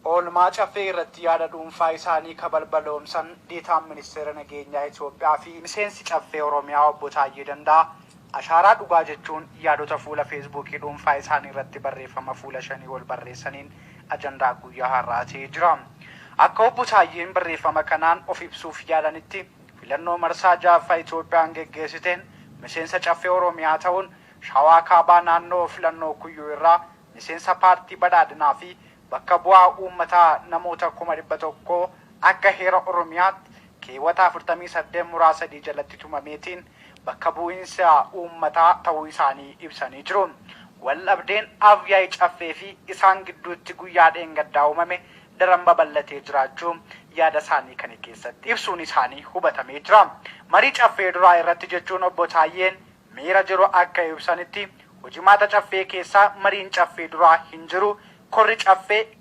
Oolmaa caffee irratti yaada dhuunfaa isaanii kabalbaloomsan deetaan ministeera nageenyaa Itoophiyaa fi miseensi caffee Oromiyaa obbo Taayyee Danda'a ashaaraa dhugaa jechuun yaadota fuula feesbuukii dhuunfaa isaanii irratti barreeffama fuula 5 ol barreessaniin ajandaa guyyaa har'aa ta'ee jira. Akka obbo Taayyeen barreeffama kanaan of ibsuuf yaadanitti filannoo marsaa 6ffaa Itoophiyaan geggeessiteen miseensa caffee Oromiyaa ta'uun Shawaa Kaabaa naannoo filannoo Kuyyuu irraa miseensa paartii badhaadhinaa fi bakka bu'aa uummataa namoota 100,000 akka heera Oromiyaatti keewwata 48 muraasa 3 jalatti tumameetiin bakka bu'iinsa uummataa ta'uu isaanii ibsanii jiru. Waldhabdeen Abiyyi Caffee fi isaan gidduutti guyyaa dheengaddaa uumame daran babal'atee jiraachuu yaada isaanii kana keessatti ibsuun isaanii hubatamee jira. Marii caffee duraa irratti jechuun obbo Taayyeen miira jiru akka ibsanitti hojimaata caffee keessaa mariin caffee duraa hin jiru. Korri caffee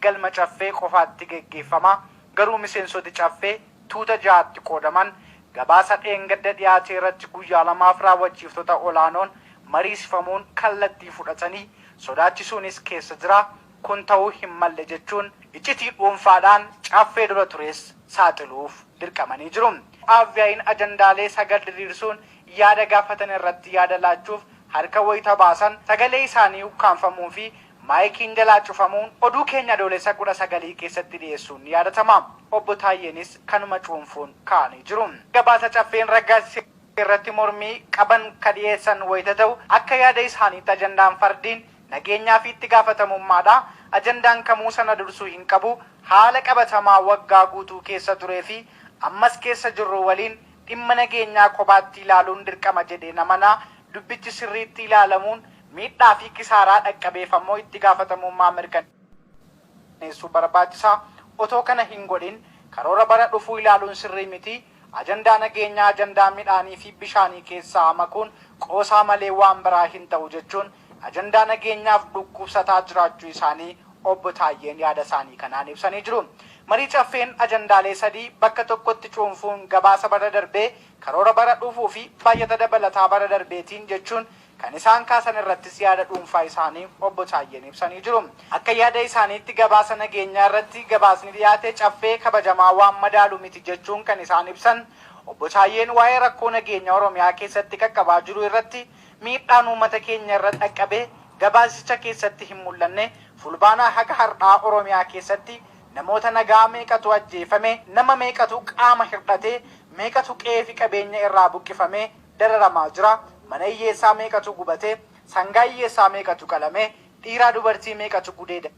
galma caffee qofaatti geggeeffama. Garuu miseensoti caffee tuuta 6tti qoodaman gabaasa dheengadda dhiyaatee irratti guyyaa 2 raawwachiiftota olaanoon mariisifamuun kallattii fudhatanii sodaachisuunis keessa jira. Kun ta'uu hin malle jechuun iccitii dhuunfaadhaan caffee dura tures saaxiluuf dirqamanii jiru. Abiyyiin ajandaalee 9 diriirsuun yaada gaafatan irratti yaada laachuuf harka wayita baasan sagalee isaanii ukkaanfamuu fi maayikiin jalaa cufamuun oduu keenya Adoolessa 19 keessatti dhiyeessuun yaadatama. Obbo Taayyeenis kanuma cuunfuun kaa'anii jiru. Gabaasa caffeen raggaasise irratti mormii qaban kadhiyeessan wayita ta'u akka yaada isaaniitti ajandaan fardiin nageenyaa fi itti gaafatamummaadha. Ajandaan kamuu sana dursuu hin qabu. Haala qabatamaa waggaa guutuu keessa turee fi ammas keessa jirru waliin dhimma nageenyaa kophaatti ilaaluun dirqama jedhee namanaa. Dubbichi sirriitti ilaalamuun miidhaa fi kisaaraa dhaqqabeeffammoo itti gaafatamummaa mirkaneessuu barbaachisa. Otoo kana hin godhin karoora bara dhufuu ilaaluun sirrii miti. Ajandaa nageenyaa ajandaa midhaanii fi bishaanii keessaa makuun qoosaa malee waan biraa hin ta'u jechuun ajandaa nageenyaaf dhukkubsataa jiraachuu isaanii obbo Taayyeen yaada isaanii kanaan ibsanii jiru. Marii caffeen ajandaalee 3 bakka tokkotti cuunfuun gabaasa bara darbee karoora bara dhufuu fi baay'ata dabalataa bara darbeetiin jechuun kan isaan kaasan irrattis yaada dhuunfaa isaanii obbo Taayyeen ibsanii jiru. Akka yaada isaaniitti gabaasa nageenyaa irratti gabaasni dhiyaate caffee kabajamaa waan madaalu miti jechuun kan isaan ibsan. Obbo Taayyeen waa'ee rakkoo nageenya Oromiyaa keessatti qaqqabaa jiru irratti miidhaan uummata keenya irra dhaqqabee gabaasicha keessatti hin mul'anne fulbaanaa haga har'aa Oromiyaa keessatti namoota nagaa meeqatu ajjeefame, nama meeqatu qaama hir'ate, meeqatu qe'ee fi qabeenya irraa buqqifame dararamaa jira. Mana hiyyeessaa meeqatu gubate, sangaa hiyyeessaa meeqatu qalame, dhiiraa dubartii meeqatu gudeedame,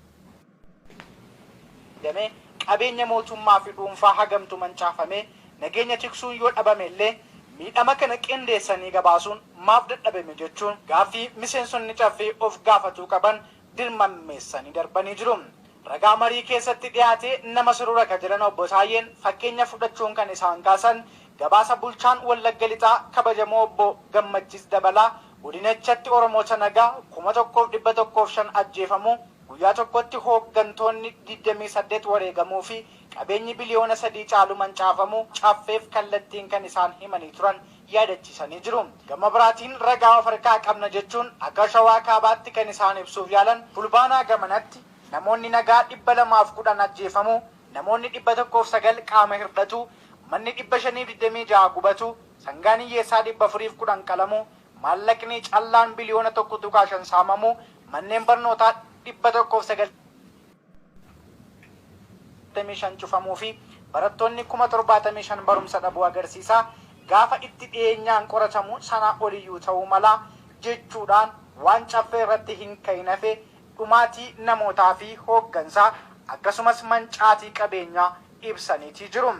qabeenya mootummaa fi dhuunfaa hagamtu mancaafame, nageenya tiksuun yoo dhabame illee miidhama kana qindeessanii gabaasuun maaf dadhabame jechuun gaaffii miseensonni caffee of gaafatuu qaban dirmammeessanii darbanii jiru. Ragaa marii keessatti dhiyaate nama surura ka jiran obbo Taayyeen fakkeenya fudhachuun kan isaan kaasan gabaasa bulchaan Wallagga Lixaa kabajamoo obbo Gammachiis Dabalaa godinachatti Oromoota nagaa 1,105 ajjeefamuu guyyaa tokkotti hooggantoonni 28 wareegamuu fi qabeenyi biliyoona 3 caalu mancaafamuu caffeef kallattiin kan isaan himanii turan yaadachiisanii jiru. Gama biraatiin ragaa of harkaa qabna jechuun akka Shawaa Kaabaatti kan isaan ibsuuf yaalan fulbaanaa gamanatti namoonni nagaa 210 ajjeefamuu, namoonni 109 qaama hir'atu, manni 526 gubatu, sangaan hiyyeessaa 410 qalamuu, maallaqni callaan biliyoona 1.5 saamamuu, manneen barnootaa 195 cufamuu fi barattoonni 75,000 barumsa dhabuu agarsiisa. Gaafa itti dhiyeenyaan qoratamu sana oliyyuu ta'uu mala jechuudhaan waan caffee irratti hin ka'inafe dhumaatii namootaa fi hooggansaa akkasumas mancaatii qabeenyaa ibsaniitii jiru.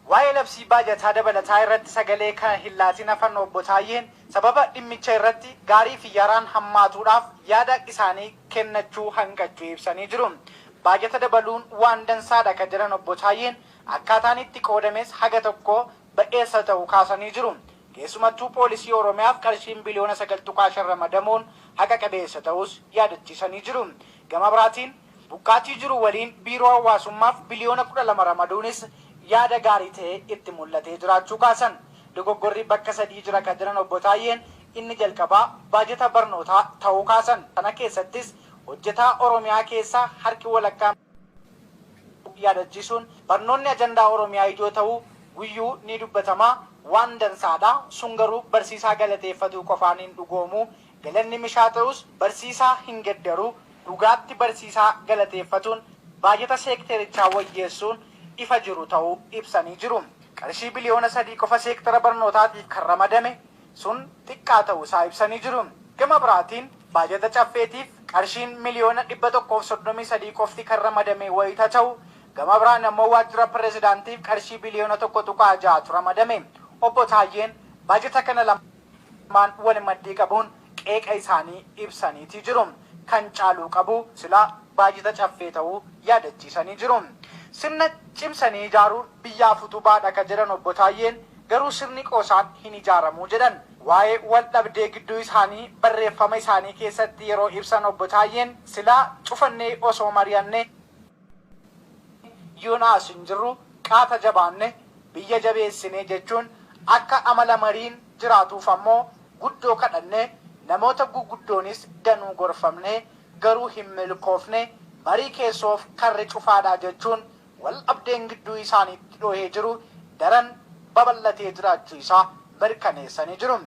Waa'ee labsii baajataa dabalataa irratti sagalee kan hin laatin hafan obbo Taayyeen sababa dhimmicha irratti gaarii fi yaraan hammaatuudhaaf yaada isaanii kennachuu hanqachuu ibsanii jiru. Baajata dabaluun waan dansaadha kan jedhan obbo Taayyeen akkaataan itti qoodames haga tokko ba'eessa ta'uu kaasanii jiru. Keessumattuu poolisii Oromiyaaf qarshiin biliyoona 9.5 ramadamuun haqa qabeessa ta'us yaadachiisanii jiru. Gama biraatiin buqqaatii jiru waliin biiroo hawaasummaaf biliyoona 12 ramaduunis yaada gaarii ta'e itti mul'atee jiraachuu kaasan. Dogoggorri bakka 3 jira kan jiran obbo Taayyeen inni jalqabaa baajata barnootaa ta'uu kaasan. Kana keessattis hojjetaa Oromiyaa keessa harki walakkaa yaadachiisuun barnoonni ajandaa Oromiyaa ijoo ta'uu guyyuu ni dubbatama. Waan dansaadha. Sun garuu barsiisaa galateeffatu qofaan hin dhugoomu. Galanni mishaa ta'us barsiisaa hin geddaru. Dhugaatti barsiisaa galateeffatuun baajata seekterichaa wayyeessuun ifa jiru ta'uu ibsanii jiru. Qarshii biliyoona 3 qofa seektara barnootaatiif kan ramadame sun xiqqaa ta'uu isaa ibsanii jiru. Gama biraatiin baajata caffeetiif qarshiin miliyoona 133 qofti kan ramadame wayita ta'u, gama biraan ammoo waajjira pirezidaantiif qarshii biliyoona 1.6 ramadame. Obbo Taayyeen baajata kana lamaan wal maddii qabuun qeeqa isaanii ibsaniiti jiru. Kan caaluu qabu sila baajata caffee ta'uu yaadachiisanii jiru. Sirna cimsanii ijaaruun biyyaaf utubaadha kan jedhan Obbo Taayyeen garuu sirni qoosaan hin ijaaramuu jedhan. Waa'ee wal dhabdee gidduu isaanii barreeffama isaanii keessatti yeroo ibsan Obbo Taayyeen sila cufannee osoo mari'annee yoonaas hin jirru qaata jabaanne biyya jabeessinee jechuun akka amala mariin jiraatuuf ammoo guddoo kadhanne namoota guguddoonis danuu gorfamne garuu hin milkoofne marii keessoof karri cufaadha jechuun wal dhabdeen gidduu isaaniitti dhohee jiru daran babal'atee jiraachuu isaa mirkaneessanii jiru.